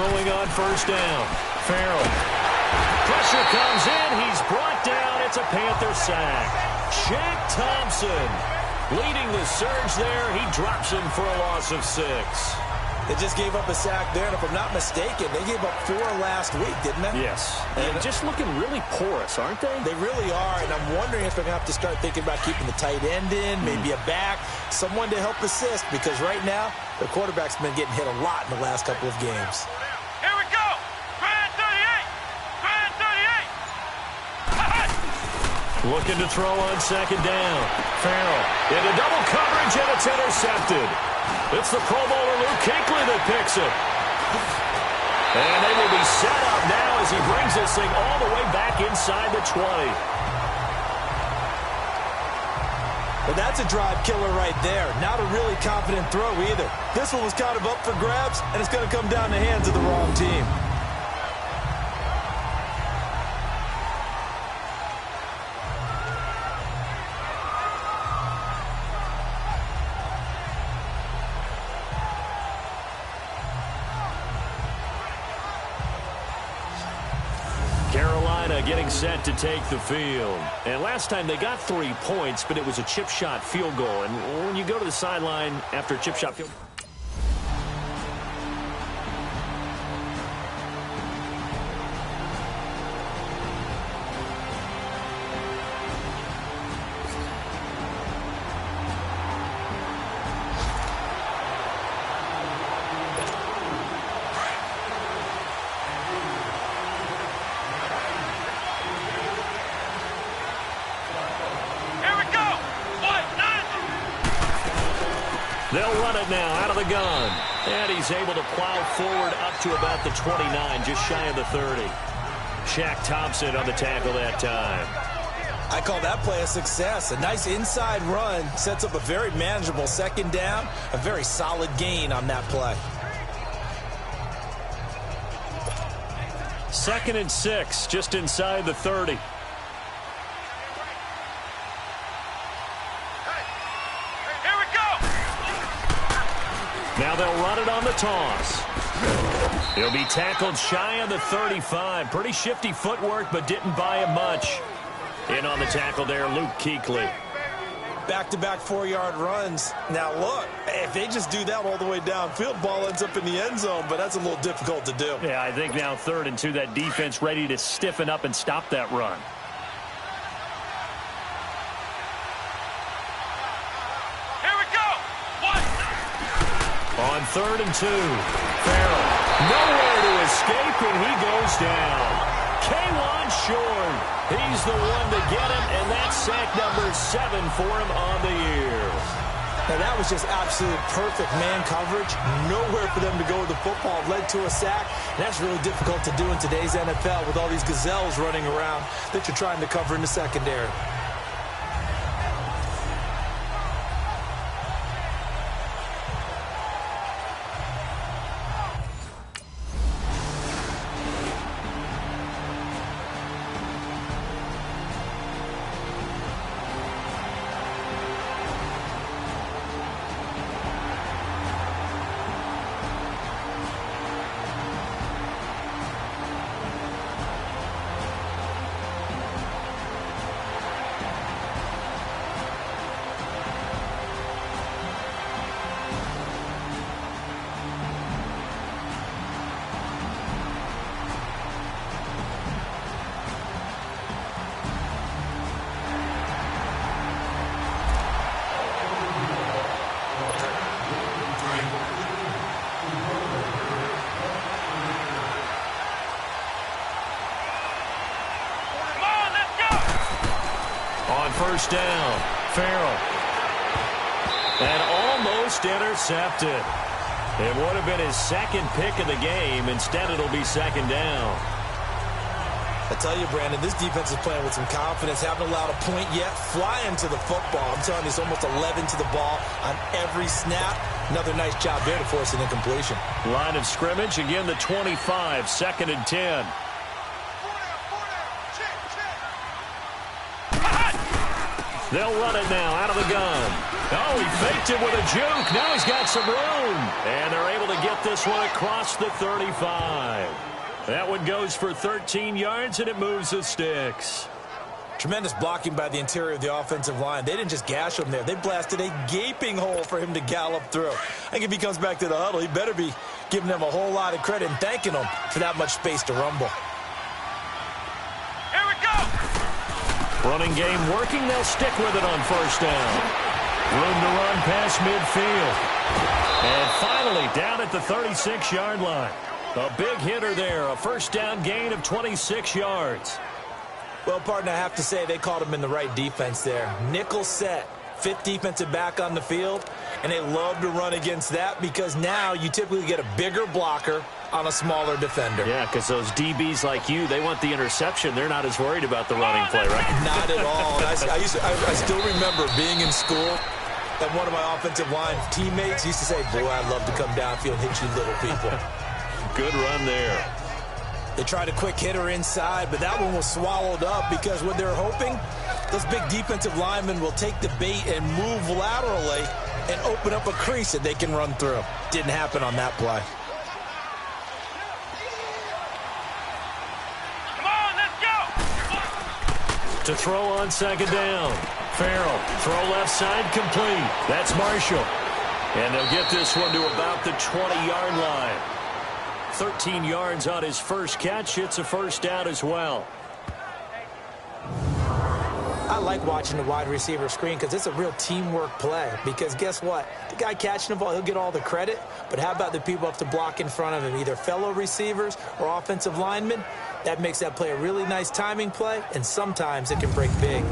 throwing on first down. Farrell. Pressure comes in. He's brought down. It's a Panther sack. Shaq Thompson leading the surge there. He drops him for a loss of 6. They just gave up a sack there, and if I'm not mistaken, they gave up 4 last week, didn't they? Yes. And just looking really porous, aren't they? They really are, and I'm wondering if they're going to have to start thinking about keeping the tight end in, maybe a back, someone to help assist, because right now, their quarterback's been getting hit a lot in the last couple of games. Here we go! Grand 38! Grand 38! Looking to throw on second down. Farrell into double coverage, and it's intercepted. It's the Pro Bowler Luke Kuechly that picks it. And they will be set up now as he brings this thing all the way back inside the 20. Well, that's a drive killer right there. Not a really confident throw either. This one was kind of up for grabs, and it's going to come down the hands of the wrong team. Getting set to take the field. And last time they got 3 points, but it was a chip shot field goal. And when you go to the sideline after a chip shot field goal, they'll run it now out of the gun. And he's able to plow forward up to about the 29, just shy of the 30. Shaq Thompson on the tackle that time. I call that play a success. A nice inside run sets up a very manageable second down. A very solid gain on that play. 2nd and 6, just inside the 30. Now they'll run it on the toss. He'll be tackled shy of the 35. Pretty shifty footwork, but didn't buy him much. In on the tackle there, Luke Kuechly. Back-to-back 4-yard runs. Now, look, if they just do that all the way downfield, ball ends up in the end zone, but that's a little difficult to do. Yeah, I think now 3rd and 2, that defense ready to stiffen up and stop that run. On 3rd and 2, Farrell, nowhere to escape, and he goes down. K'Wan Shorn, he's the one to get him, and that's sack number 7 for him on the year. Now, that was just absolute perfect man coverage. Nowhere for them to go with the football. Led to a sack. And that's really difficult to do in today's NFL with all these gazelles running around that you're trying to cover in the secondary. First down, Farrell. And almost intercepted. It would have been his 2nd pick of the game. Instead, it'll be 2nd down. I tell you, Brandon, this defense is playing with some confidence. Haven't allowed a point yet. Flying to the football. I'm telling you, it's almost 11 to the ball on every snap. Another nice job there to force an incompletion. Line of scrimmage, again the 25, 2nd and 10. They'll run it now out of the gun. Oh, he faked it with a juke. Now he's got some room. And they're able to get this one across the 35. That one goes for 13 yards, and it moves the sticks. Tremendous blocking by the interior of the offensive line. They didn't just gash him there. They blasted a gaping hole for him to gallop through. I think if he comes back to the huddle, he better be giving them a whole lot of credit and thanking them for that much space to rumble. Here we go. Running game working. They'll stick with it on first down. Room to run past midfield. And finally down at the 36-yard line. A big hitter there. A first down gain of 26 yards. Well, partner, I have to say they called him in the right defense there. Nickel set, fifth defensive back on the field, and they love to run against that because now you typically get a bigger blocker on a smaller defender. Yeah, because those DBs like you, they want the interception. They're not as worried about the running play, right? Not at all. I still remember being in school, and one of my offensive line teammates used to say, boy, I'd love to come downfield and hit you little people. Good run there. They tried a quick hitter inside, but that one was swallowed up because what they're hoping, those big defensive linemen will take the bait and move laterally and open up a crease that they can run through. Didn't happen on that play. Come on, let's go. To throw on second down. Farrell, throw left side, complete. That's Marshall. And they'll get this one to about the 20-yard line. 13 yards on his first catch. It's a first down as well. I like watching the wide receiver screen because it's a real teamwork play. Because guess what? The guy catching the ball, he'll get all the credit. But how about the people up to block in front of him, either fellow receivers or offensive linemen? That makes that play a really nice timing play, and sometimes it can break big.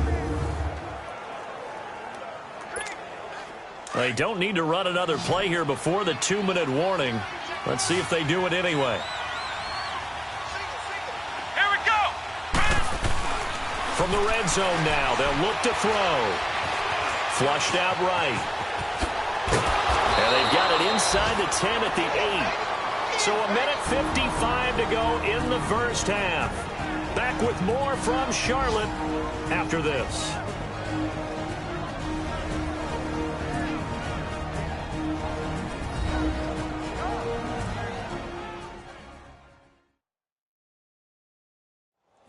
They don't need to run another play here before the 2-minute warning. Let's see if they do it anyway. Here we go. From the red zone now, they'll look to throw. Flushed out right. And they've got it inside the 10 at the 8. So a minute 55 to go in the first half. Back with more from Charlotte after this.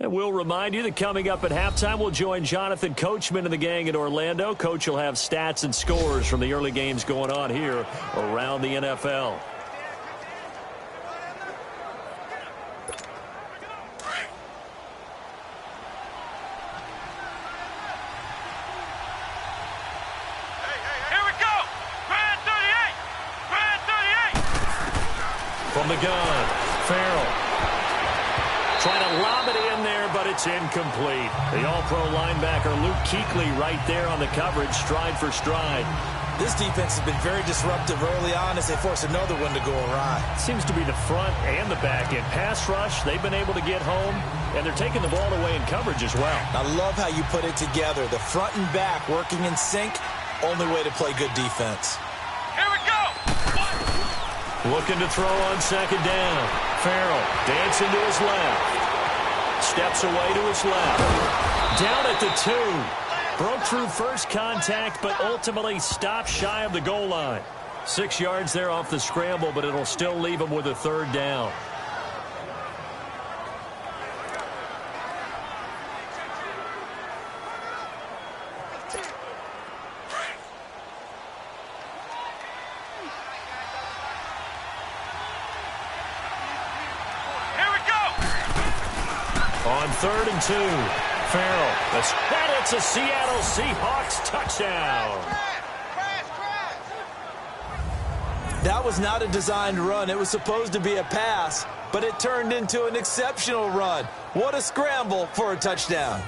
And we'll remind you that coming up at halftime, we'll join Jonathan Coachman and the gang in Orlando. Coach will have stats and scores from the early games going on here around the NFL. Here we go. Grand 38. Grand 38. From the gun, Farrell. Trying to lob it in there, but it's incomplete. The all-pro linebacker Luke Kuechly right there on the coverage, stride for stride. This defense has been very disruptive early on as they force another one to go awry. Seems to be the front and the back end. Pass rush, they've been able to get home, and they're taking the ball away in coverage as well. I love how you put it together. The front and back working in sync, only way to play good defense. Here we go. Looking to throw on second down. Farrell dancing to his left. Steps away to his left. Down at the 2. Broke through first contact, but ultimately stopped shy of the goal line. 6 yards there off the scramble, but it'll still leave him with a third down. On 3rd and 2, Farrell. And it's a Seattle Seahawks touchdown. That was not a designed run. It was supposed to be a pass, but it turned into an exceptional run. What a scramble for a touchdown.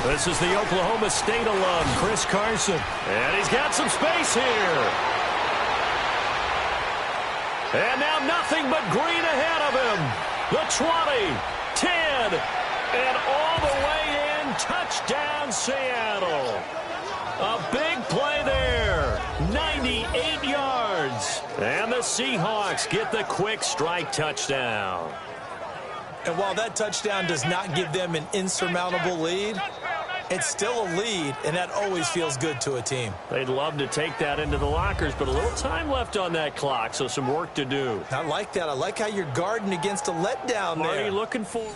This is the Oklahoma State alum, Chris Carson. And he's got some space here. And now nothing but green ahead of him. The 20, 10, and all the way in. Touchdown, Seattle. A big play there. 98 yards. And the Seahawks get the quick strike touchdown. And while that touchdown does not give them an insurmountable lead, it's still a lead, and that always feels good to a team. They'd love to take that into the lockers, but a little time left on that clock, so some work to do. I like that. I like how you're guarding against a letdown there. Marty looking for...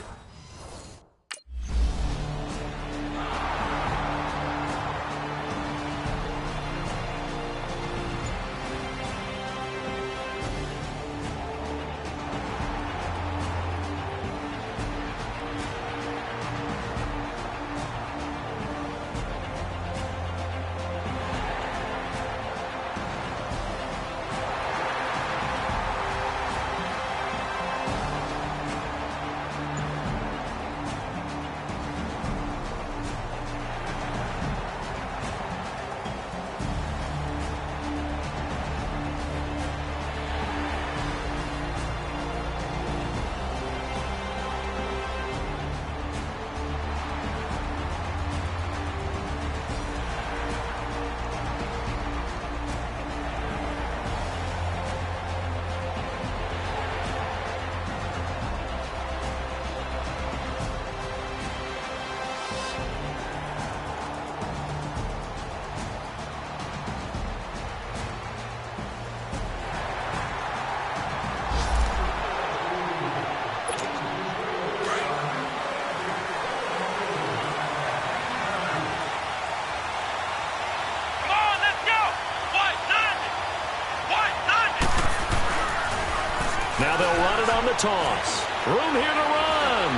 Now they'll run it on the toss. Room here to run.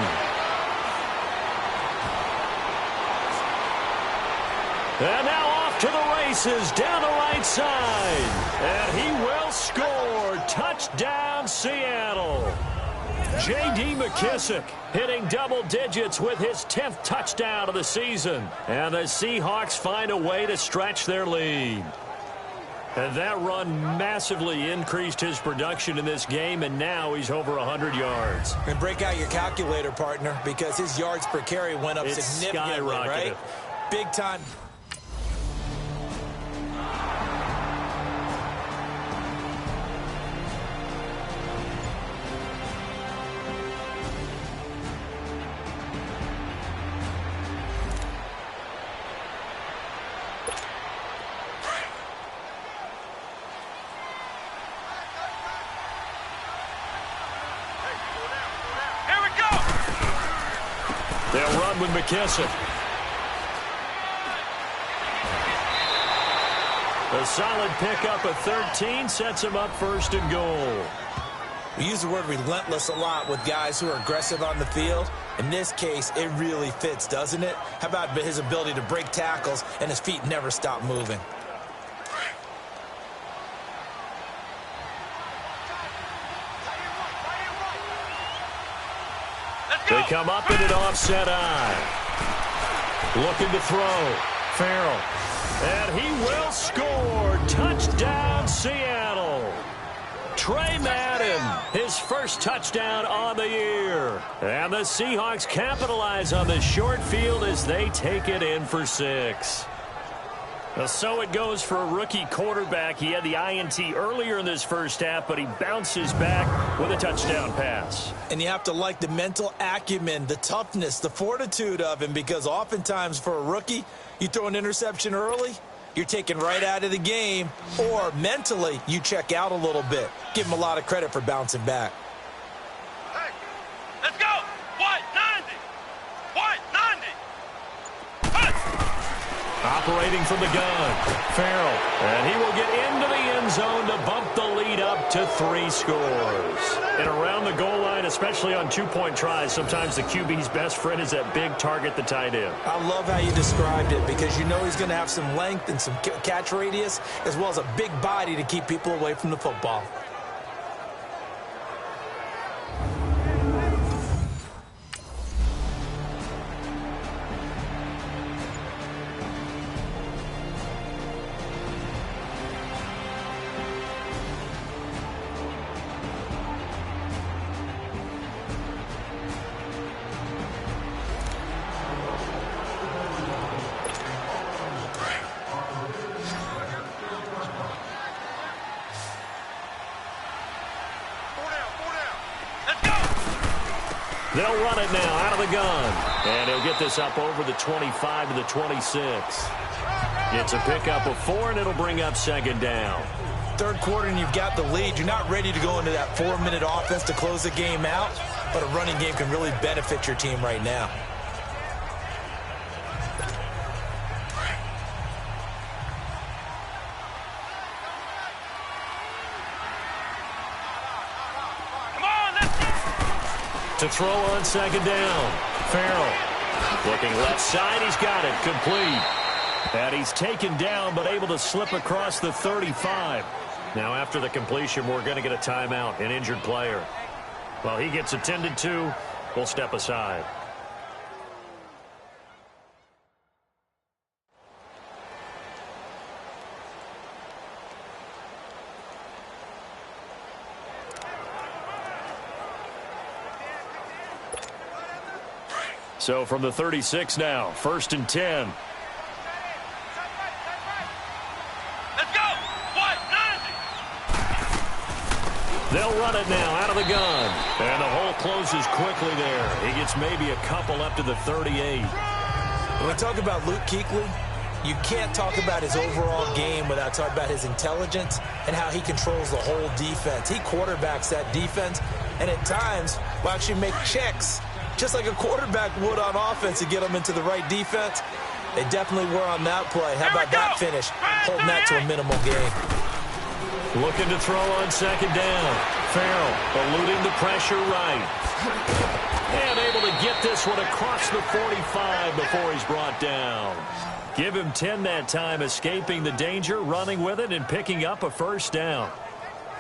And now off to the races down the right side. And he will score. Touchdown, Seattle. J.D. McKissick hitting double digits with his 10th touchdown of the season. And the Seahawks find a way to stretch their lead. And that run massively increased his production in this game, and now he's over 100 yards. And break out your calculator, partner, because his yards per carry went up significantly, right? Big time. They'll run with McKissick. A solid pickup of 13 sets him up first and goal. We use the word relentless a lot with guys who are aggressive on the field. In this case, it really fits, doesn't it? How about his ability to break tackles and his feet never stop moving? They come up in an offset eye. Looking to throw. Farrell. And he will score. Touchdown, Seattle. Trey Madden, his first touchdown on the year. And the Seahawks capitalize on the short field as they take it in for 6. So it goes for a rookie quarterback. He had the INT earlier in this first half, but he bounces back with a touchdown pass. And you have to like the mental acumen, the toughness, the fortitude of him, because oftentimes for a rookie, you throw an interception early, you're taken right out of the game, or mentally you check out a little bit. Give him a lot of credit for bouncing back. Hey, let's go. White 90. White 90. Operating from the gun, Farrell. And he will get into the end zone to bump the lead up to 3 scores. And around the goal line, especially on two-point tries, sometimes the QB's best friend is that big target, the tight end. I love how you described it, because you know he's going to have some length and some catch radius, as well as a big body to keep people away from the football. They'll run it now out of the gun. And he'll get this up over the 25 to the 26. It's a pickup of 4, and it'll bring up second down. Third quarter, and you've got the lead. You're not ready to go into that 4-minute offense to close the game out, but a running game can really benefit your team right now. To throw on second down. Farrell looking left side. He's got it. Complete. And he's taken down but able to slip across the 35. Now after the completion, we're going to get a timeout, an injured player. While he gets attended to, we'll step aside. So from the 36 now, 1st and 10. Let's go. What? They'll run it now out of the gun. And the hole closes quickly there. He gets maybe a couple up to the 38. When we talk about Luke Kuechly, you can't talk about his overall game without talking about his intelligence and how he controls the whole defense. He quarterbacks that defense, and at times will actually make checks just like a quarterback would on offense to get them into the right defense. They definitely were on that play. How about that finish? Holding that to a minimal gain. Looking to throw on second down. Farrell eluding the pressure right. And able to get this one across the 45 before he's brought down. Give him 10 that time, escaping the danger, running with it, and picking up a first down.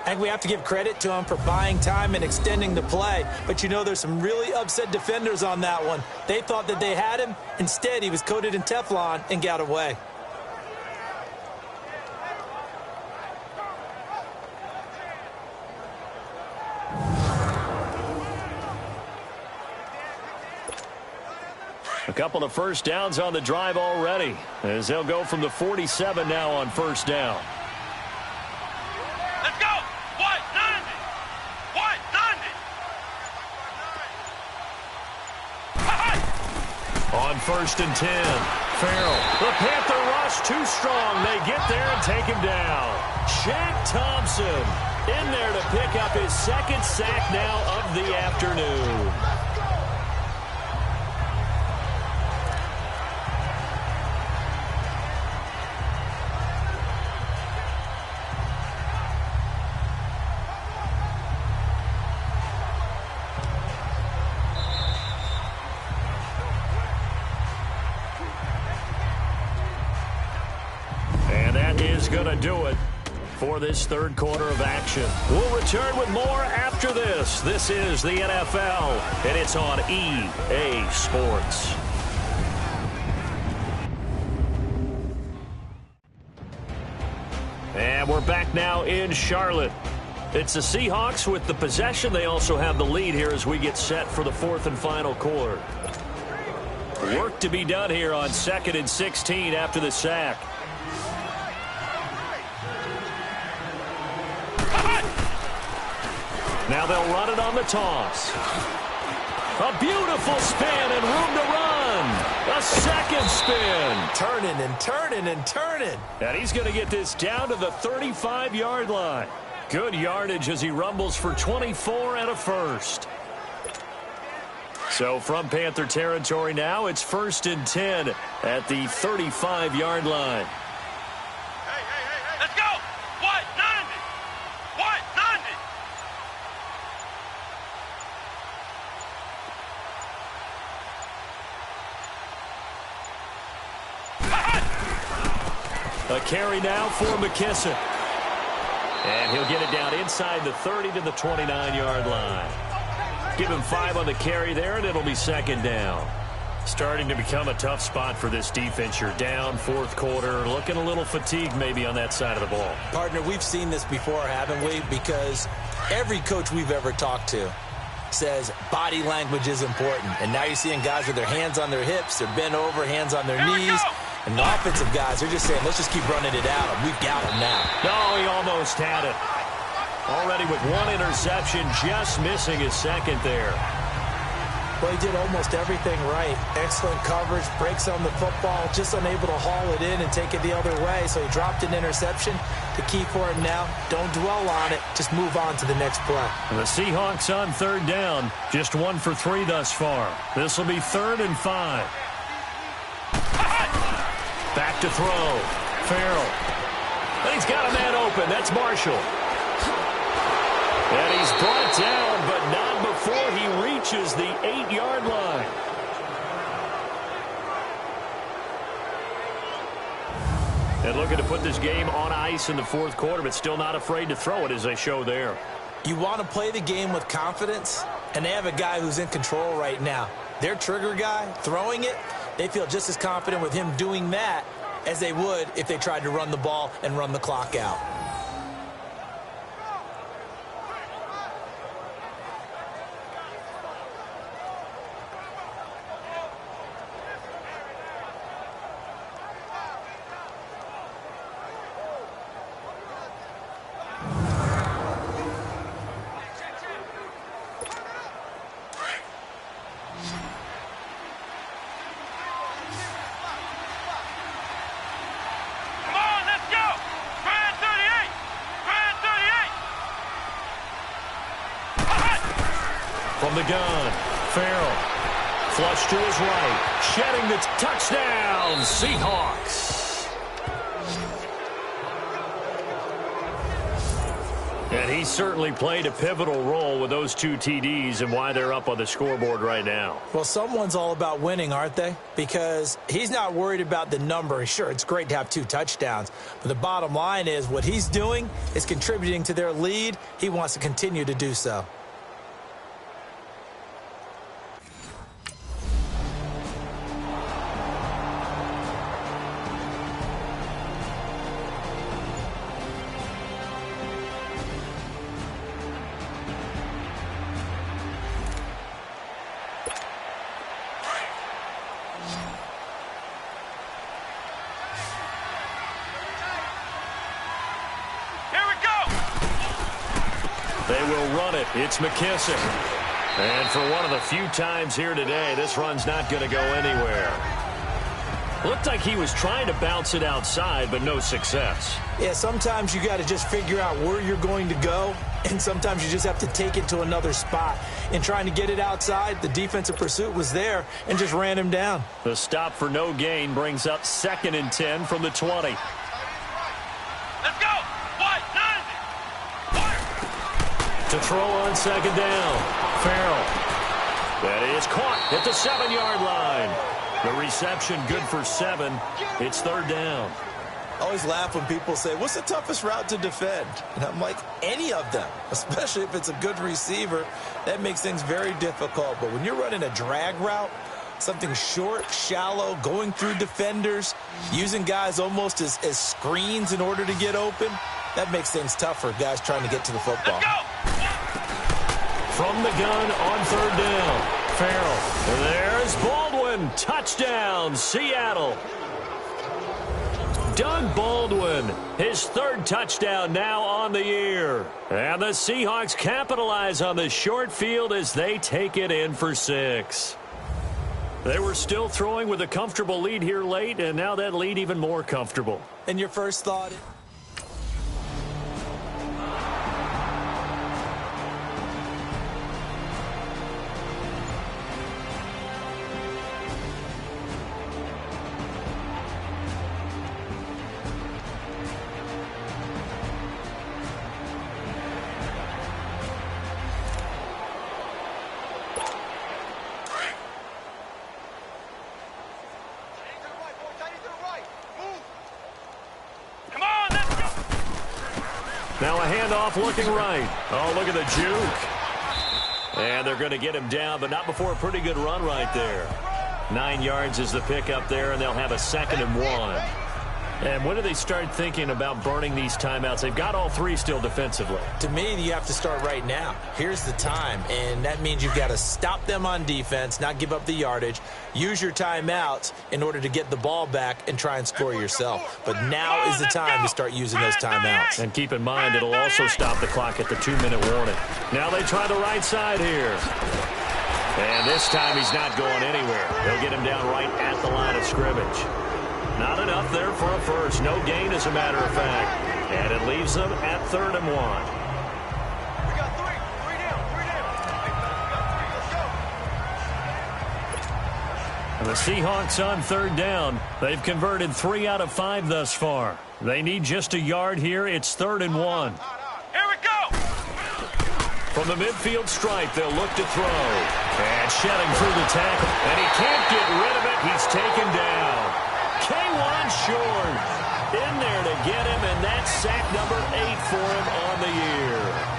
I think we have to give credit to him for buying time and extending the play. But, you know, there's some really upset defenders on that one. They thought that they had him. Instead, he was coated in Teflon and got away. A couple of first downs on the drive already, as they'll go from the 47 now on first down. Let's go. What? 90. What? 90. On 1st and 10, Farrell. The Panther rush too strong. They get there and take him down. Shaq Thompson in there to pick up his second sack now of the afternoon. Going to do it for this third quarter of action. We'll return with more after this. This is the NFL, and it's on EA Sports. And we're back now in Charlotte. It's the Seahawks with the possession. They also have the lead here as we get set for the fourth and final quarter. Work to be done here on 2nd and 16 after the sack. Now they'll run it on the toss. A beautiful spin and room to run. A second spin. Turning and turning and turning. And he's going to get this down to the 35-yard line. Good yardage as he rumbles for 24 and a first. So from Panther territory now, it's 1st and 10 at the 35-yard line. Let's go. What? 90. What? 90. A carry now for McKissick. And he'll get it down inside the 30 to the 29-yard line. Give him 5 on the carry there, and it'll be second down. Starting to become a tough spot for this defense. You're down fourth quarter, looking a little fatigued maybe on that side of the ball. Partner, we've seen this before, haven't we? Because every coach we've ever talked to says body language is important. And now you're seeing guys with their hands on their hips, they're bent over, hands on their knees. And the offensive guys, they're just saying, let's just keep running it out. We've got him now. No, he almost had it. Already with one interception, just missing his second there. Well, he did almost everything right. Excellent coverage, breaks on the football, just unable to haul it in and take it the other way. So he dropped an interception. The key for him now, don't dwell on it. Just move on to the next play. And the Seahawks on third down, just 1 for 3 thus far. This will be 3rd and 5. Back to throw. Farrell. And he's got a man open. That's Marshall. And he's brought down, but not before he reaches the 8-yard line. And looking to put this game on ice in the 4th quarter, but still not afraid to throw it as they show there. You want to play the game with confidence, and they have a guy who's in control right now. Their trigger guy, throwing it, they feel just as confident with him doing that as they would if they tried to run the ball and run the clock out. From the gun, Farrell. Flush to his right. Shedding the touchdown, Seahawks. And he certainly played a pivotal role with those 2 TDs and why they're up on the scoreboard right now. Well, someone's all about winning, aren't they? Because he's not worried about the number. Sure, it's great to have 2 touchdowns. But the bottom line is what he's doing is contributing to their lead. He wants to continue to do so. They will run it. It's McKissick. And for one of the few times here today, this run's not going to go anywhere. Looked like he was trying to bounce it outside, but no success. Yeah, sometimes you got to just figure out where you're going to go, and sometimes you just have to take it to another spot. In trying to get it outside, the defensive pursuit was there and just ran him down. The stop for no gain brings up 2nd and 10 from the 20. Let's go! To throw on 2nd down, Farrell. That is caught at the 7-yard line. The reception good for 7. It's 3rd down. I always laugh when people say, what's the toughest route to defend? And I'm like, any of them, especially if it's a good receiver. That makes things very difficult. But when you're running a drag route, something short, shallow, going through defenders, using guys almost as screens in order to get open, that makes things tough for guys trying to get to the football. From the gun on 3rd down, Farrell. There's Baldwin. Touchdown, Seattle. Doug Baldwin, his 3rd touchdown now on the year. And the Seahawks capitalize on the short field as they take it in for 6. They were still throwing with a comfortable lead here late, and now that lead even more comfortable. And your first thought? Now a handoff looking right. Oh, look at the juke. And they're going to get him down, but not before a pretty good run right there. 9 yards is the pickup there, and they'll have a 2nd and 1. And when do they start thinking about burning these timeouts? They've got all 3 still defensively. To me, you have to start right now. Here's the time, and that means you've got to stop them on defense, not give up the yardage, use your timeouts in order to get the ball back and try and score yourself. But now is the time to start using those timeouts. And keep in mind, it'll also stop the clock at the 2-minute warning. Now they try the right side here. And this time he's not going anywhere. They'll get him down right at the line of scrimmage. Not enough there for a first. No gain, as a matter of fact. And it leaves them at 3rd and 1. We got three. Three down. We got 3. Let's go. And the Seahawks on 3rd down. They've converted 3 out of 5 thus far. They need just a yard here. It's 3rd and 1. Here we go. From the midfield stripe, they'll look to throw. And shedding through the tackle. And he can't get rid of it. He's taken down. K1 Shorn in there to get him, and that's sack number 8 for him on the year.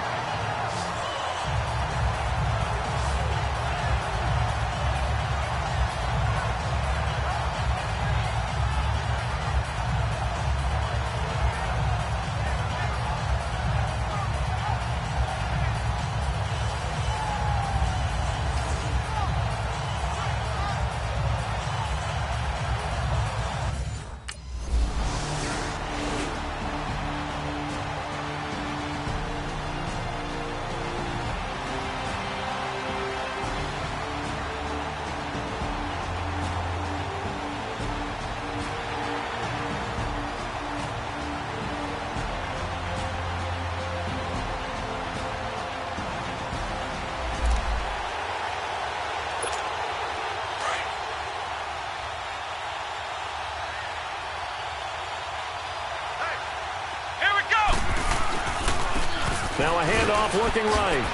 Now a handoff looking right.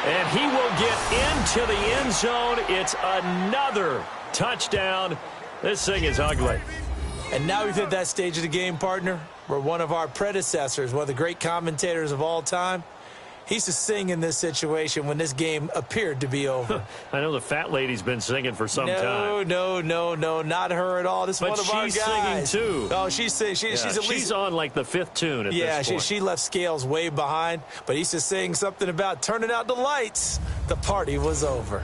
And he will get into the end zone. It's another touchdown. This thing is ugly. And now we've hit that stage of the game, partner, where one of our predecessors, one of the great commentators of all time, he used to sing in this situation when this game appeared to be over. I know the fat lady's been singing for some time. No, not her at all. This is one of our guys. But she's singing, too. Oh, she's singing. She's at least... She's on, like, the 5th tune at this point. She left Scales way behind, but he used to sing something about turning out the lights. The party was over.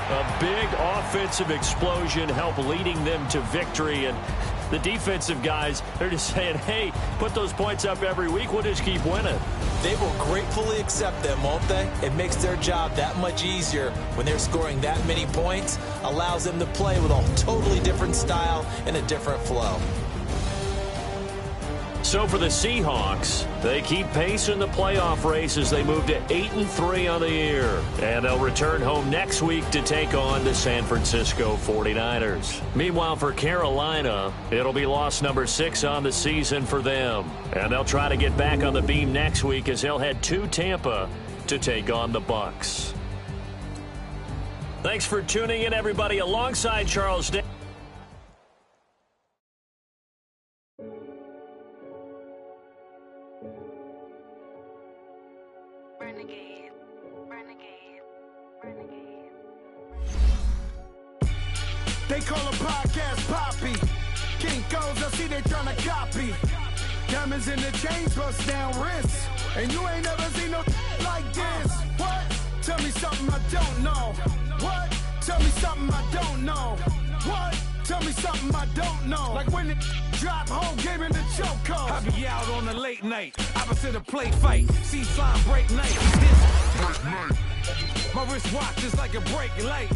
A big offensive explosion helped leading them to victory. And the defensive guys, they're just saying, hey, put those points up every week. We'll just keep winning. They will gratefully accept them, won't they? It makes their job that much easier when they're scoring that many points. Allows them to play with a totally different style and a different flow. So for the Seahawks, they keep pace in the playoff race as they move to 8-3 on the year. And they'll return home next week to take on the San Francisco 49ers. Meanwhile, for Carolina, it'll be loss number 6 on the season for them. And they'll try to get back on the beam next week as they'll head to Tampa to take on the Bucs. Thanks for tuning in, everybody, alongside Charles Day. They call a podcast Poppy. Kinkos, I see they tryna copy. Diamonds in the chains, bust down wrists. And you ain't never seen no like this. What? Tell me something I don't know. What? Tell me something I don't know. What? Tell me something I don't know. Like when it drop, whole game in the chokehold. I be out on a late night, opposite a play fight. See slime break night. My wristwatch is like a brake light.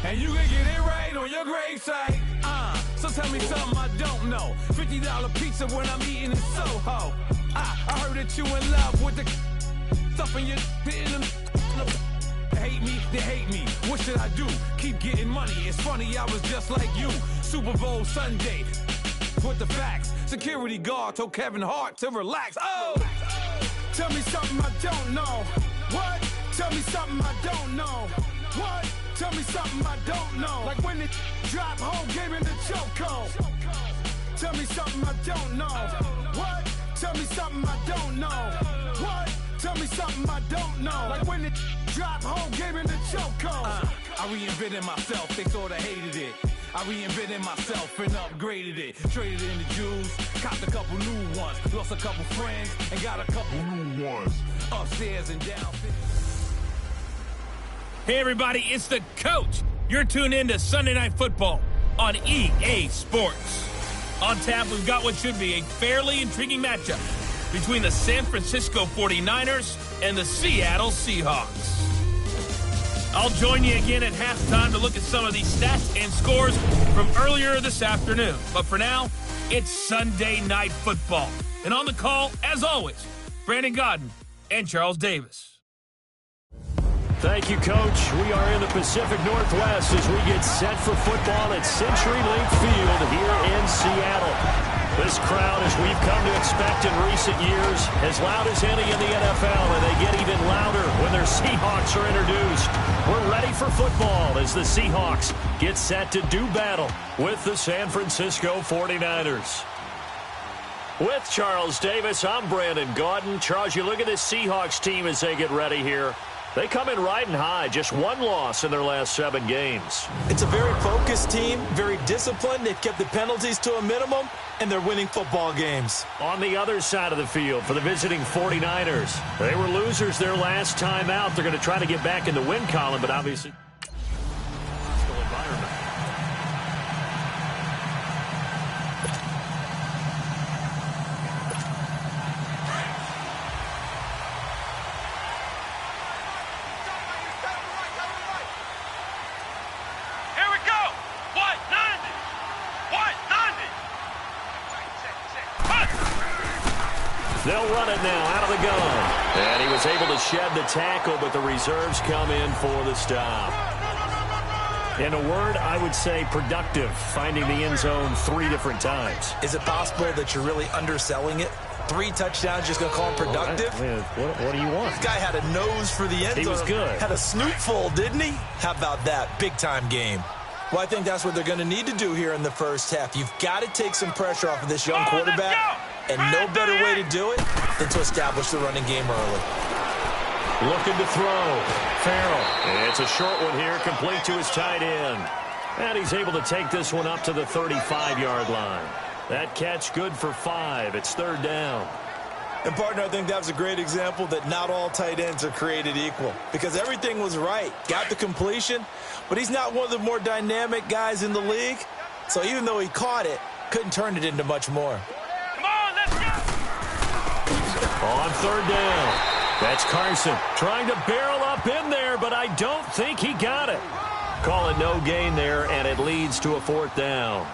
And you can get it right on your gravesite. So tell me something I don't know. $50 pizza when I'm eating in Soho. I heard that you in love with the stuff in your hate me, they hate me. What should I do? Keep getting money. It's funny, I was just like you. Super Bowl Sunday. With the facts. Security guard told Kevin Hart to relax. Oh! Tell me something I don't know. What? Tell me something I don't know. What? Tell me something I don't know. Like when it drop home, game in the chokehold. Tell me something I don't know. What? Tell me something I don't know. What? Tell me something I don't know. Like when it drop home, game in the chokehold. I reinvented myself, they thought I hated it. I reinvented myself and upgraded it. Traded in the Jews, copped a couple new ones. Lost a couple friends and got a couple new ones. Upstairs and downstairs. Hey everybody, it's the coach. You're tuned in to Sunday Night Football on EA Sports. On tap, we've got what should be a fairly intriguing matchup between the San Francisco 49ers and the Seattle Seahawks. I'll join you again at halftime to look at some of these stats and scores from earlier this afternoon. But for now, it's Sunday Night Football. And on the call, as always, Brandon Godden and Charles Davis. Thank you, Coach. We are in the Pacific Northwest as we get set for football at CenturyLink Field here in Seattle. This crowd, as we've come to expect in recent years, as loud as any in the NFL, and they get even louder when their Seahawks are introduced. We're ready for football as the Seahawks get set to do battle with the San Francisco 49ers. With Charles Davis, I'm Brandon Godden. Charles, you look at this Seahawks team as they get ready here. They come in riding high, just one loss in their last 7 games. It's a very focused team, very disciplined. They've kept the penalties to a minimum, and they're winning football games. On the other side of the field for the visiting 49ers, they were losers their last time out. They're going to try to get back in the win column, but obviously hostile environment. Here we go. What? 90. What? 90. They'll run it now out of the gun. And he was able to shed the tackle, but the reserves come in for the stop. In a word, I would say productive, finding the end zone 3 different times. Is it possible that you're really underselling it? 3 touchdowns, just going to call him productive? What do you want? This guy had a nose for the end zone. He was good. Had a snootful, didn't he? How about that? Big-time game. Well, I think that's what they're going to need to do here in the first half. You've got to take some pressure off of this young quarterback, and no better way to do it than to establish the running game early. Looking to throw. Farrell. It's a short one here, complete to his tight end. And he's able to take this one up to the 35-yard line. That catch good for 5. It's 3rd down. And, partner, I think that was a great example that not all tight ends are created equal, because everything was right. Got the completion, but he's not one of the more dynamic guys in the league. So even though he caught it, couldn't turn it into much more. Come on, let's go. On 3rd down. That's Carson trying to barrel up in there, but I don't think he got it. Call it no gain there, and it leads to a 4th down.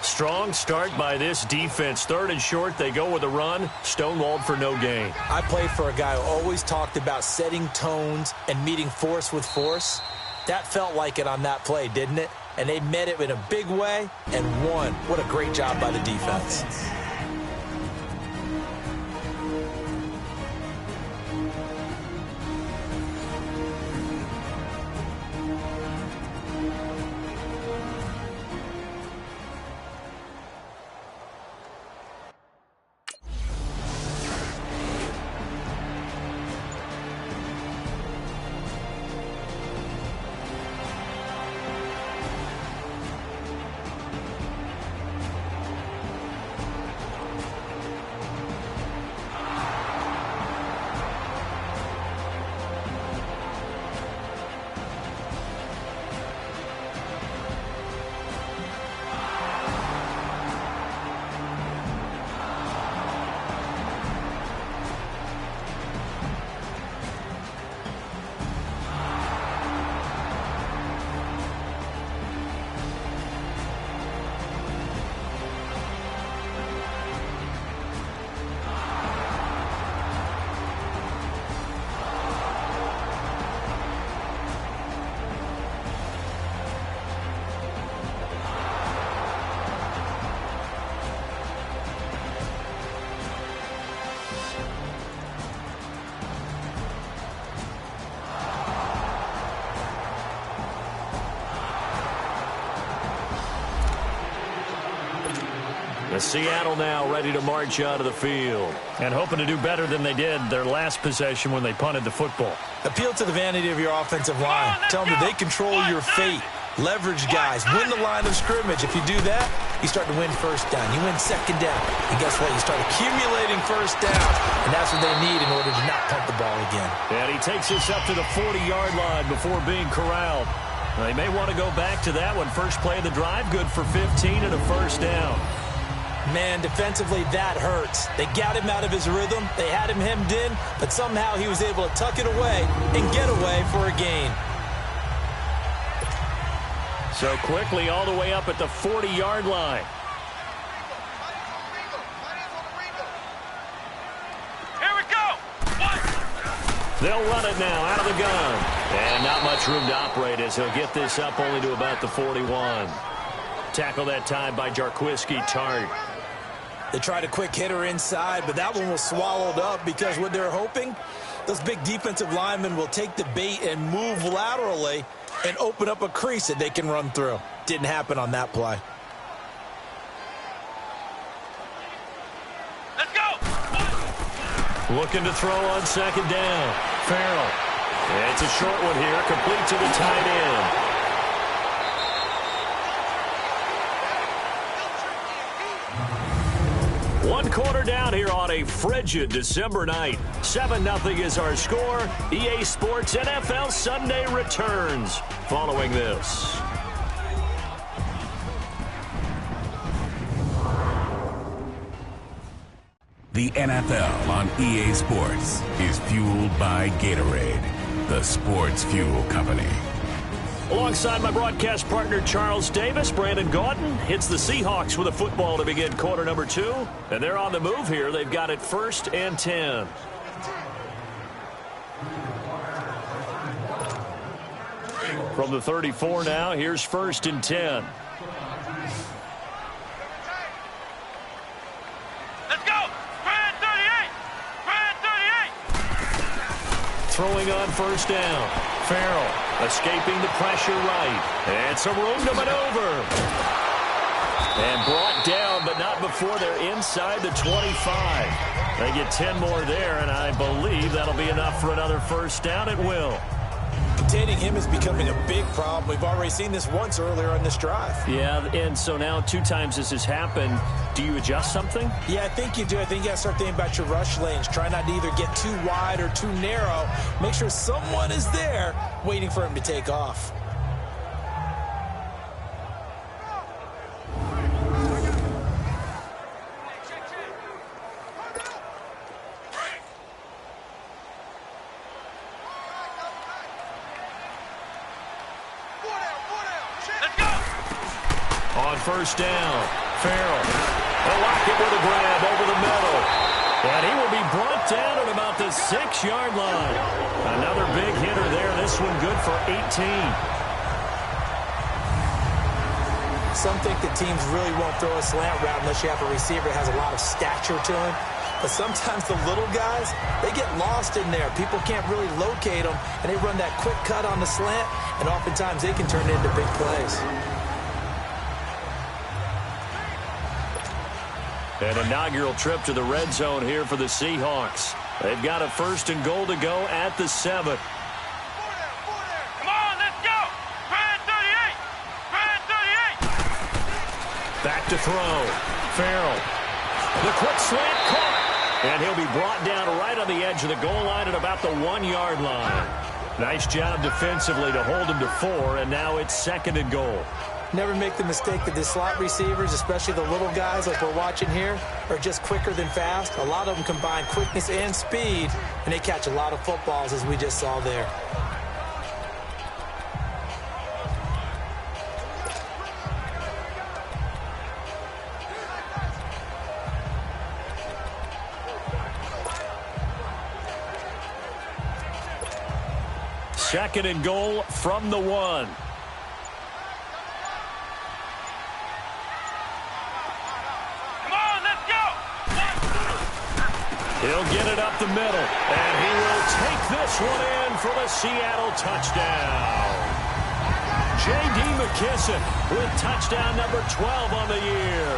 Strong start by this defense. 3rd and short, they go with a run. Stonewalled for no gain. I played for a guy who always talked about setting tones and meeting force with force. That felt like it on that play, didn't it? And they met it in a big way and won. What a great job by the defense. Seattle now ready to march out of the field. And hoping to do better than they did their last possession when they punted the football. Appeal to the vanity of your offensive line. Tell them that they control your fate. Leverage guys. Win the line of scrimmage. If you do that, you start to win first down. You win second down. And guess what? You start accumulating first downs. And that's what they need in order to not punt the ball again. And he takes us up to the 40-yard line before being corralled. They may want to go back to that one. First play of the drive, good for 15 and a first down. Man, defensively, that hurts. They got him out of his rhythm. They had him hemmed in, but somehow he was able to tuck it away and get away for a gain. So quickly all the way up at the 40-yard line. Here we go. They'll run it now out of the gun. And not much room to operate as he'll get this up only to about the 41. Tackle that time by Jarquiski Tart. They tried a quick hitter inside, but that one was swallowed up because what they're hoping, those big defensive linemen will take the bait and move laterally and open up a crease that they can run through. Didn't happen on that play. Let's go. Looking to throw on second down. Farrell. It's a short one here, complete to the tight end. One quarter down here on a frigid December night. 7-0 is our score. EA Sports NFL Sunday returns following this. The NFL on EA Sports is fueled by Gatorade, the sports fuel company. Alongside my broadcast partner, Charles Davis, Brandon Gaudin hits the Seahawks with a football to begin quarter number 2. And they're on the move here. They've got it 1st and 10. From the 34 now, here's 1st and 10. Let's go. Brand 38. Brand 38. Throwing on 1st down. Farrell escaping the pressure right. And some room to maneuver. And brought down, but not before they're inside the 25. They get 10 more there, and I believe that'll be enough for another 1st down. It will. Containing him is becoming a big problem. We've already seen this once earlier on this drive. Yeah, and so now 2 times this has happened. Do you adjust something? Yeah, I think you do. I think you got to start thinking about your rush lanes. Try not to either get too wide or too narrow. Make sure someone is there waiting for him to take off. On 1st down, Farrell. They'll lock it with a grab over the middle. And he will be brought down at about the 6-yard line. Another big hitter there. This one good for 18. Some think that teams really won't throw a slant route unless you have a receiver that has a lot of stature to him. But sometimes the little guys, they get lost in there. People can't really locate them, and they run that quick cut on the slant, and oftentimes they can turn it into big plays. An inaugural trip to the red zone here for the Seahawks. They've got a 1st and goal to go at the 7. Come on, let's go. Brand 38. Brand 38. Back to throw. Farrell. The quick slant caught. And he'll be brought down right on the edge of the goal line at about the 1-yard line. Nice job defensively to hold him to 4, and now it's 2nd and goal. Never make the mistake that the slot receivers, especially the little guys like we're watching here, are just quicker than fast. A lot of them combine quickness and speed, and they catch a lot of footballs, as we just saw there. Second and goal from the 1. He'll get it up the middle, and he will take this one in for the Seattle touchdown. J.D. McKissick with touchdown number 12 on the year.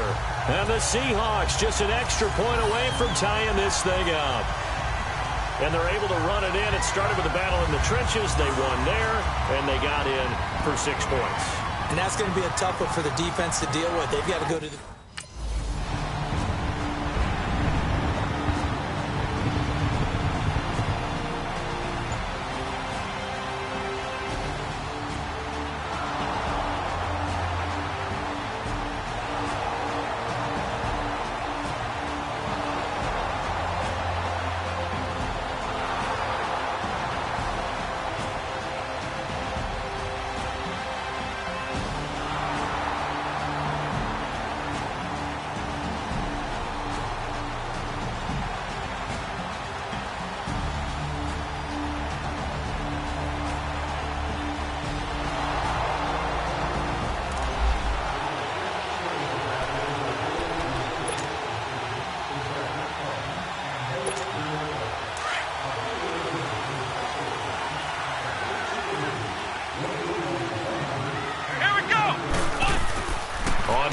And the Seahawks just an extra point away from tying this thing up. And they're able to run it in. It started with a battle in the trenches. They won there, and they got in for 6 points. And that's going to be a tough one for the defense to deal with. They've got to go to the...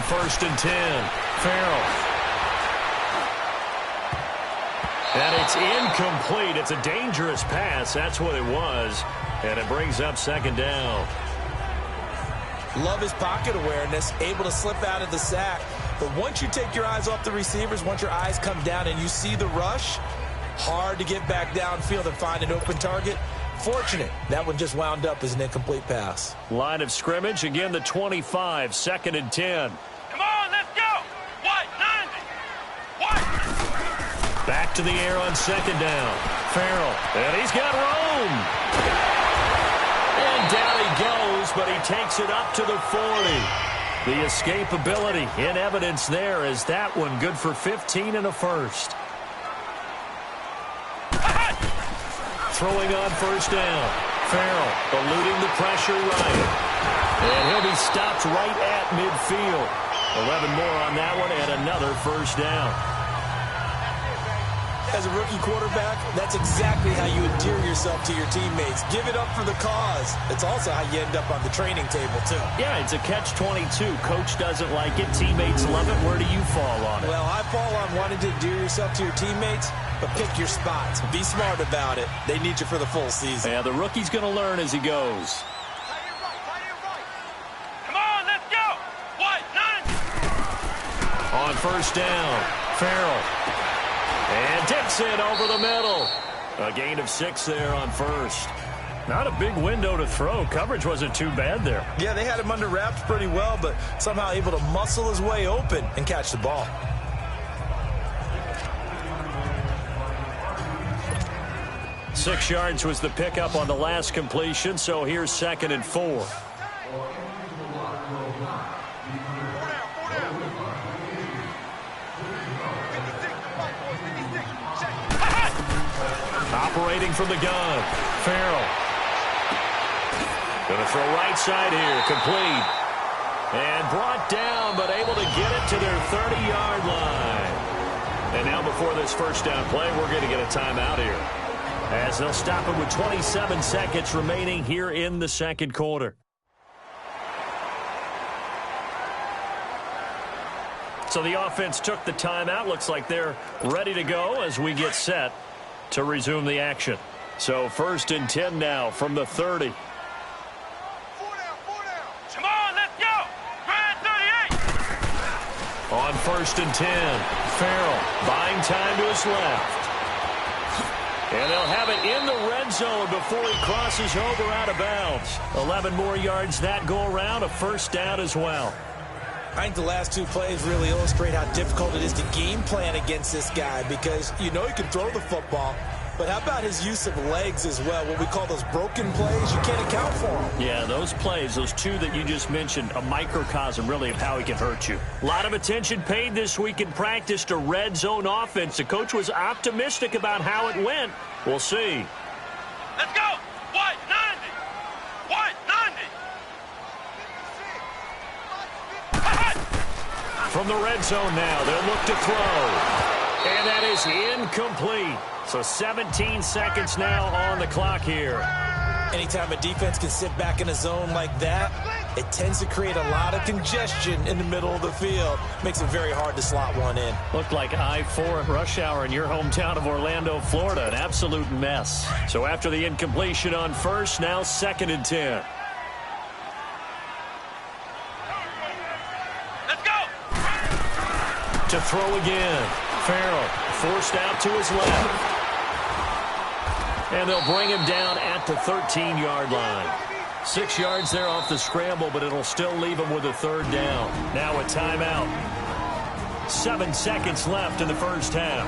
First and 10. Farrell. And it's incomplete. It's a dangerous pass. That's what it was. And it brings up second down. Love his pocket awareness, able to slip out of the sack. But once you take your eyes off the receivers, once your eyes come down and you see the rush, hard to get back downfield and find an open target. Fortunate, that one just wound up as an incomplete pass. Line of scrimmage, again the 25, second and 10. Come on, let's go. What? 90. What? Back to the air on second down. Farrell, and he's got room. And down he goes, but he takes it up to the 40. The escapability in evidence there is that one good for 15 and a first. Throwing on first down. Farrell eluding the pressure right. And he'll be stopped right at midfield. 11 more on that one and another first down. As a rookie quarterback, that's exactly how you endear yourself to your teammates. Give it up for the cause. It's also how you end up on the training table, too. Yeah, it's a catch-22. Coach doesn't like it. Teammates love it. Where do you fall on it? Well, I fall on wanting to endear yourself to your teammates, but pick your spots. Be smart about it. They need you for the full season. Yeah, the rookie's going to learn as he goes. Come on, let's go. What? 90. On first down, Farrell. And tips it over the middle. A gain of 6 there on first. Not a big window to throw. Coverage wasn't too bad there. Yeah, they had him under wraps pretty well, but somehow able to muscle his way open and catch the ball. Six yards was the pickup on the last completion, so here's second and 4. Operating from the gun. Farrell. Going to throw right side here. Complete. And brought down, but able to get it to their 30-yard line. And now before this first down play, we're going to get a timeout here, as they'll stop it with 27 seconds remaining here in the second quarter. So the offense took the timeout. Looks like they're ready to go as we get set to resume the action. So first and 10 now from the 30. Come on, let's go. Grand 38. On first and 10, Farrell buying time to his left. And they'll have it in the red zone before he crosses over out of bounds. 11 more yards that go around, a first down as well. I think the last two plays really illustrate how difficult it is to game plan against this guy, because you know he can throw the football, but how about his use of legs as well? What we call those broken plays, you can't account for them. Yeah, those plays, those two that you just mentioned, a microcosm really of how he can hurt you. A lot of attention paid this week in practice to red zone offense. The coach was optimistic about how it went. We'll see. Let's go. What? 90. What? 90. From the red zone now, they'll look to throw. And that is incomplete. So 17 seconds now on the clock here. Anytime a defense can sit back in a zone like that, it tends to create a lot of congestion in the middle of the field. Makes it very hard to slot one in. Looked like I-4 at rush hour in your hometown of Orlando, Florida. An absolute mess. So after the incompletion on first, now 2nd and 10. Let's go! To throw again. Farrell forced out to his left. And they'll bring him down at the 13-yard line. 6 yards there off the scramble, but it'll still leave him with a 3rd down. Now a timeout. 7 seconds left in the first half.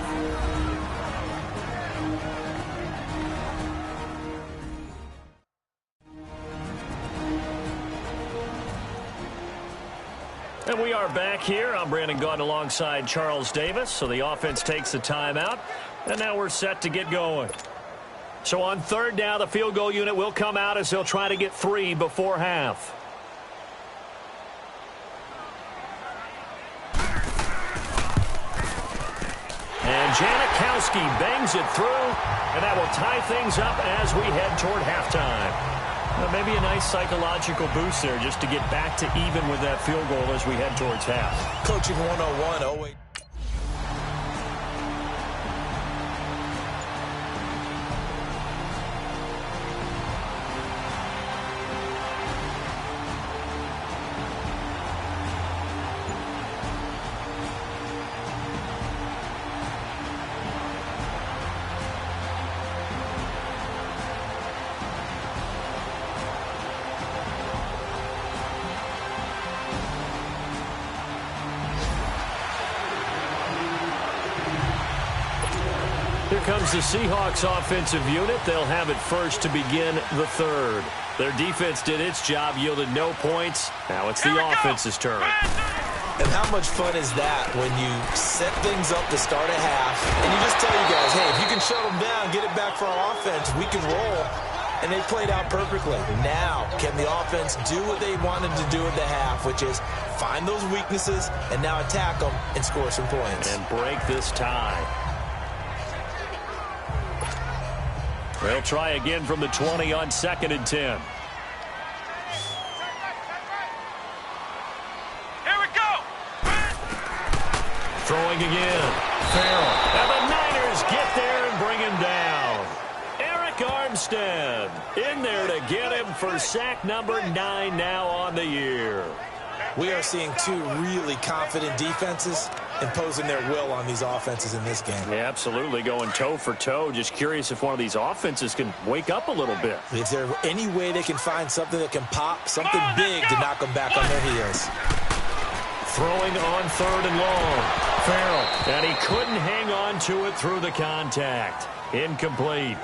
And we are back here. I'm Brandon Gaudin alongside Charles Davis. So the offense takes the timeout. And now we're set to get going. So on 3rd down, the field goal unit will come out as they'll try to get 3 before half. And Janikowski bangs it through, and that will tie things up as we head toward halftime. Well, maybe a nice psychological boost there just to get back to even with that field goal as we head towards half. Coaching 101, 08. Here comes the Seahawks offensive unit. They'll have it first to begin the 3rd. Their defense did its job, yielded no points. Now it's the offense's turn. And how much fun is that when you set things up to start a half, and you just tell you guys, hey, if you can shut them down, get it back for our offense, we can roll. And they played out perfectly. Now, can the offense do what they wanted to do at the half, which is find those weaknesses and now attack them and score some points. And break this tie. They'll try again from the 20 on 2nd and 10. Here we go! Throwing again. Farrell. And the Niners get there and bring him down. Eric Armstead in there to get him for sack number 9 now on the year. We are seeing 2 really confident defenses imposing their will on these offenses in this game. Yeah, absolutely, going toe for toe. Just curious if one of these offenses can wake up a little bit. Is there any way they can find something that can pop, something big to knock them back on their heels? Throwing on 3rd and long. Farrell, and he couldn't hang on to it through the contact. Incomplete.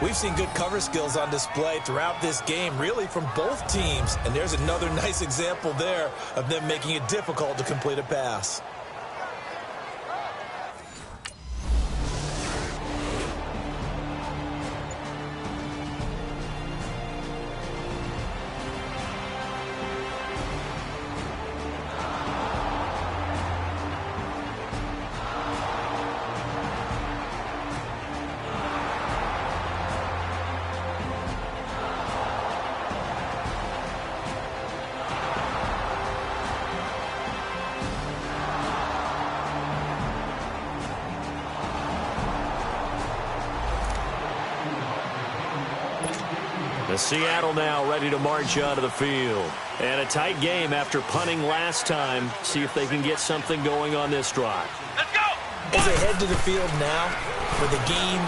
We've seen good cover skills on display throughout this game, really from both teams. And there's another nice example there of them making it difficult to complete a pass. Seattle now ready to march onto the field. And a tight game after punting last time. See if they can get something going on this drive. Let's go! As they head to the field now, with the game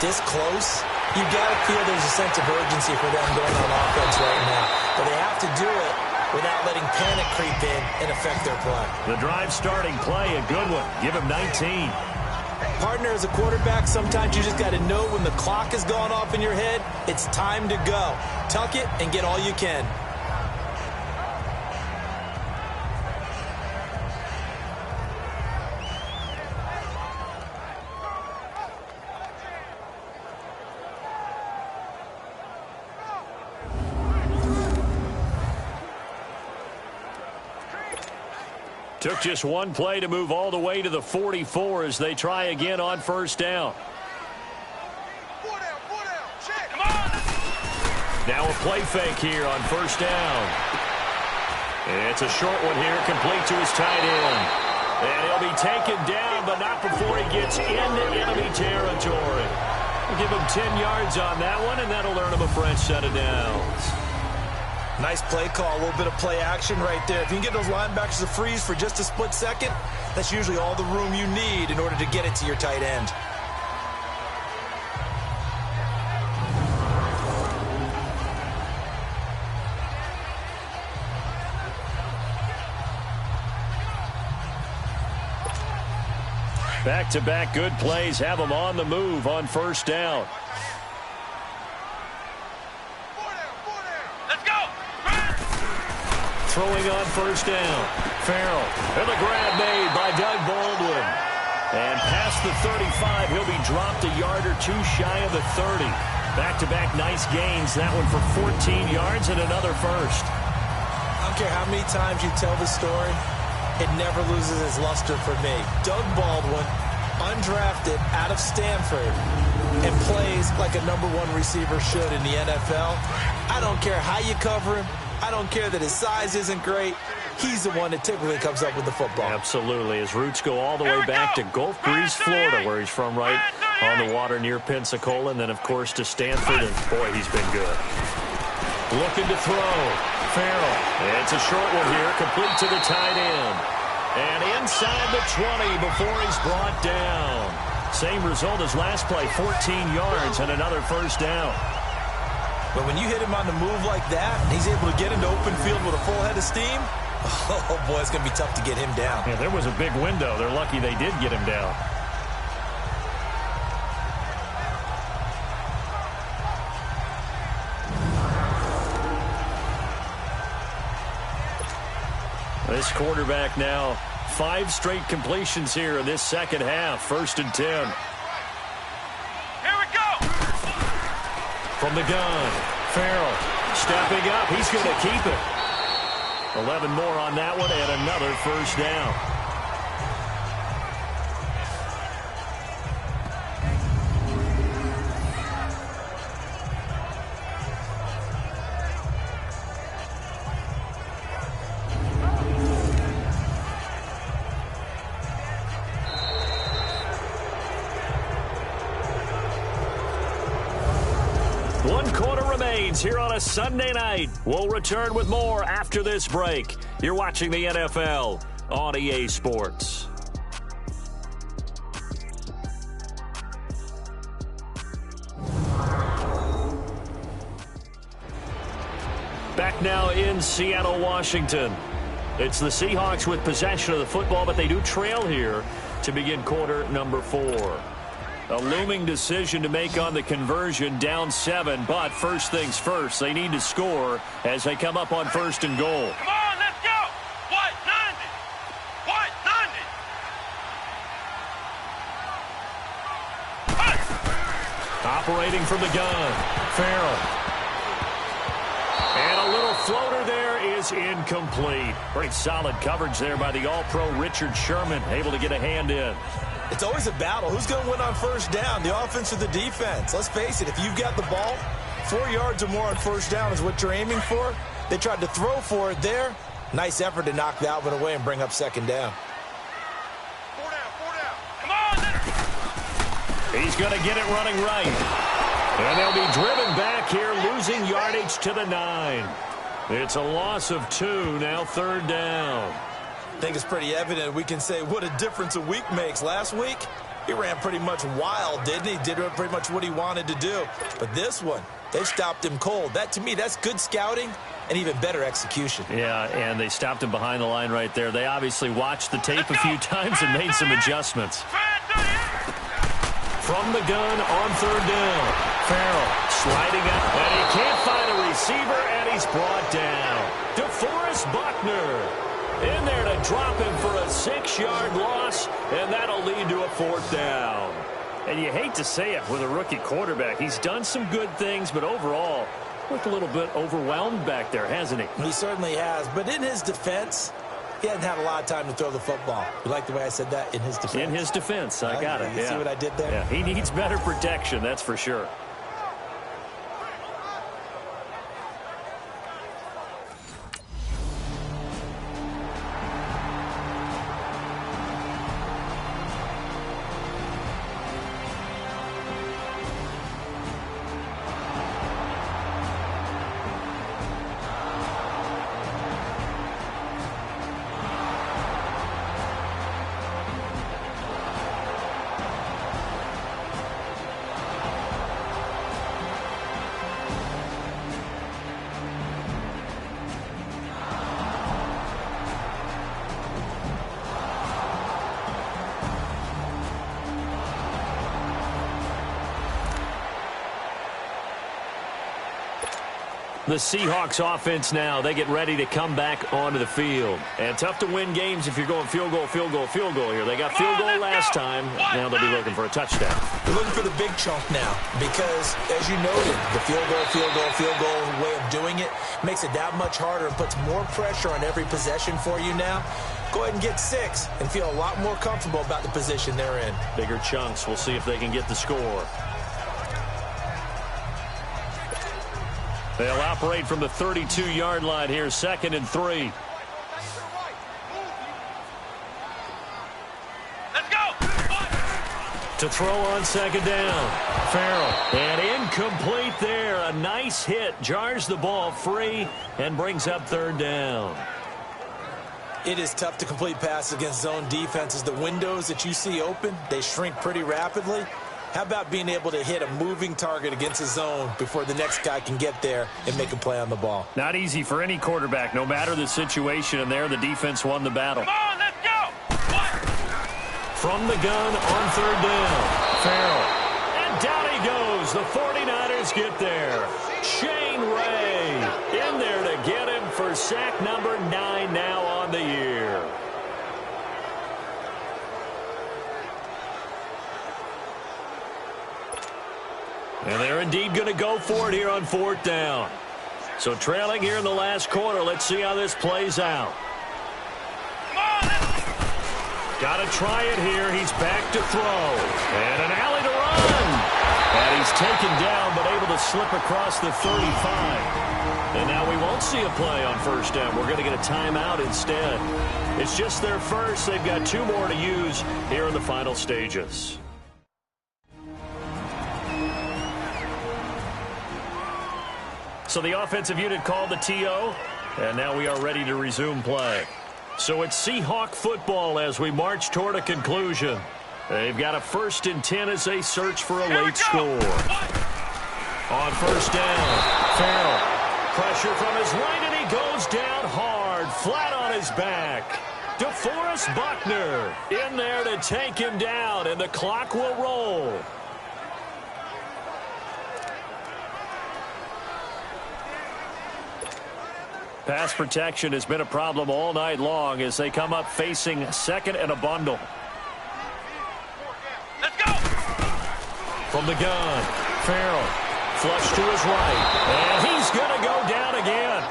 this close, you got to feel there's a sense of urgency for them going on offense right now. But they have to do it without letting panic creep in and affect their play. The drive starting play, a good one. Give him 19. Partner, as a quarterback, sometimes you just got to know when the clock has gone off in your head, it's time to go. Tuck it and get all you can. Took just one play to move all the way to the 44 as they try again on 1st down. Now a play fake here on first down. It's a short one here, complete to his tight end. And he'll be taken down, but not before he gets into enemy territory. We'll give him 10 yards on that one, and that'll earn him a fresh set of downs. Nice play call, a little bit of play action right there. If you can get those linebackers to freeze for just a split second, that's usually all the room you need in order to get it to your tight end. Back-to-back good plays have them on the move on first down. Let's go. Throwing on first down. Farrell. And the grab made by Doug Baldwin. And past the 35, he'll be dropped a yard or two shy of the 30. Back-to-back nice gains. That one for 14 yards and another first. I don't care how many times you tell the story, it never loses its luster for me. Doug Baldwin, undrafted out of Stanford, and plays like a #1 receiver should in the NFL. I don't care how you cover him. I don't care that his size isn't great. He's the one that typically comes up with the football. Absolutely. His roots go all the way back to Gulf Breeze, Florida, where he's from, right on the water near Pensacola, and then, of course, to Stanford. And, boy, he's been good. Looking to throw. Farrell. It's a short one here, complete to the tight end. And inside the 20 before he's brought down. Same result as last play, 14 yards and another first down. But when you hit him on the move like that, and he's able to get into open field with a full head of steam, oh, boy, it's going to be tough to get him down. Yeah, there was a big window. They're lucky they did get him down. This quarterback now, 5 straight completions here in this second half. 1st and 10. Here we go. From the gun, Farrell stepping up. He's going to keep it. 11 more on that one and another first down. Here on a Sunday night. We'll return with more after this break. You're watching the NFL on EA Sports. Back now in Seattle, Washington. It's the Seahawks with possession of the football, but they do trail here to begin quarter number 4. A looming decision to make on the conversion, down 7, but first things first, they need to score as they come up on 1st and goal. Come on, let's go. What? 90. What? 90. Operating from the gun, Farrell. And a little floater there is incomplete. Very solid coverage there by the All-Pro Richard Sherman, able to get a hand in. It's always a battle. Who's going to win on first down, the offense or the defense? Let's face it, if you've got the ball, 4 yards or more on first down is what you're aiming for. They tried to throw for it there. Nice effort to knock that one away and bring up 2nd down. 4 down, 4 down. Come on, Leonard. He's going to get it running right. And they'll be driven back here, losing yardage to the 9. It's a loss of 2, now 3rd down. I think it's pretty evident. We can say what a difference a week makes. Last week, he ran pretty much wild, didn't he? Did pretty much what he wanted to do. But this one, they stopped him cold. That, to me, that's good scouting and even better execution. Yeah, and they stopped him behind the line right there. They obviously watched the tape a few times and made some adjustments. From the gun on 3rd down. Farrell sliding up, and he can't find a receiver, and he's brought down. DeForest Buckner in there to drop him for a 6-yard loss, and that'll lead to a 4th down. And you hate to say it with a rookie quarterback. He's done some good things, but overall, looked a little bit overwhelmed back there, hasn't he? He certainly has, but in his defense, he hasn't had a lot of time to throw the football. You like the way I said that? In his defense? In his defense, I got it. You see what I did there? Yeah, he needs better protection, that's for sure. The Seahawks offense now, they get ready to come back onto the field. And tough to win games if you're going field goal, field goal, field goal here. They got field goal last time. Now they'll be looking for a touchdown. They're looking for the big chunk now because, as you noted, the field goal way of doing it makes it that much harder and puts more pressure on every possession for you now. Go ahead and get 6 and feel a lot more comfortable about the position they're in. Bigger chunks. We'll see if they can get the score. They'll operate from the 32-yard line here, 2nd and 3. Let's go. To throw on 2nd down. Farrell. And incomplete there. A nice hit. Jars the ball free and brings up 3rd down. It is tough to complete passes against zone defenses. The windows that you see open, they shrink pretty rapidly. How about being able to hit a moving target against a zone before the next guy can get there and make a play on the ball? Not easy for any quarterback, no matter the situation. And there, the defense won the battle. Come on, let's go. From the gun on 3rd down. Farrell. And down he goes. The 49ers get there. Shane Ray in there to get him for sack number 9 now on the year. And they're indeed going to go for it here on 4th down. So trailing here in the last quarter. Let's see how this plays out. Got to try it here. He's back to throw. And an alley to run. And he's taken down but able to slip across the 35. And now we won't see a play on 1st down. We're going to get a timeout instead. It's just their first. They've got 2 more to use here in the final stages. So the offensive unit called the TO, and now we are ready to resume play. So it's Seahawk football as we march toward a conclusion. They've got a 1st and 10 as they search for a late score. On 1st down, Farrell. Pressure from his right, and he goes down hard, flat on his back. DeForest Buckner in there to take him down, and the clock will roll. Pass protection has been a problem all night long as they come up facing 2nd and a bundle. Let's go. From the gun, Farrell. Flush to his right. And he's going to go down again.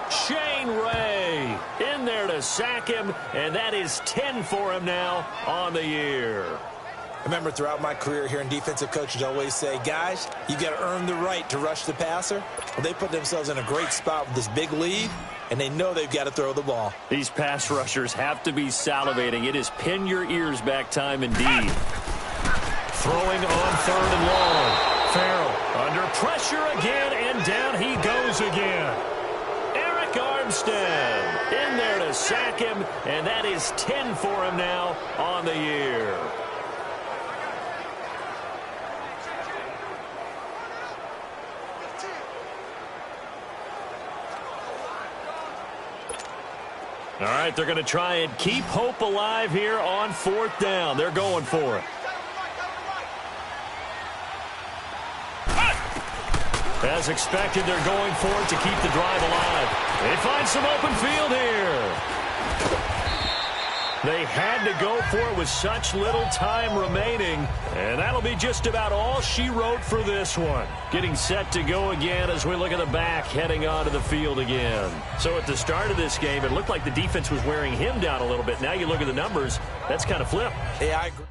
Shane Ray in there to sack him, and that is 10 for him now on the year. I remember throughout my career hearing defensive coaches always say, guys, you got to earn the right to rush the passer. Well, they put themselves in a great spot with this big lead, and they know they've got to throw the ball. These pass rushers have to be salivating. It is pin your ears back time indeed. Throwing on 3rd and long. Farrell under pressure again, and down he goes again. Eric Armstead in there to sack him, and that is 10 for him now on the year. All right, they're going to try and keep hope alive here on 4th down. They're going for it. As expected, they're going for it to keep the drive alive. They find some open field here. They had to go for it with such little time remaining, and that'll be just about all she wrote for this one. Getting set to go again as we look at the back, heading onto the field again. So at the start of this game, it looked like the defense was wearing him down a little bit. Now you look at the numbers, that's kind of flipped. Yeah, I agree.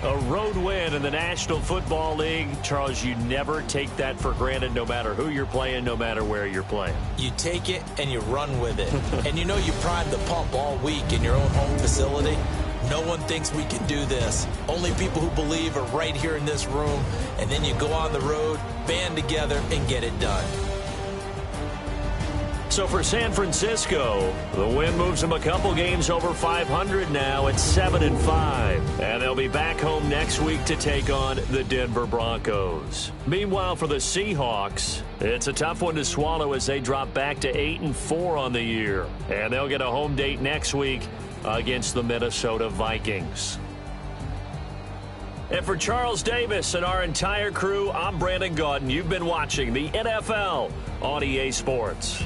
A road win in the National Football League. Charles, you never take that for granted no matter who you're playing, no matter where you're playing. You take it and you run with it. And you know you primed the pump all week in your own home facility. No one thinks we can do this. Only people who believe are right here in this room. And then you go on the road, band together, and get it done. So for San Francisco, the win moves them a couple games over 500 now at 7-5. And they'll be back home next week to take on the Denver Broncos. Meanwhile, for the Seahawks, it's a tough one to swallow as they drop back to 8-4 on the year. And they'll get a home date next week against the Minnesota Vikings. And for Charles Davis and our entire crew, I'm Brandon Gaudin. You've been watching the NFL on EA Sports.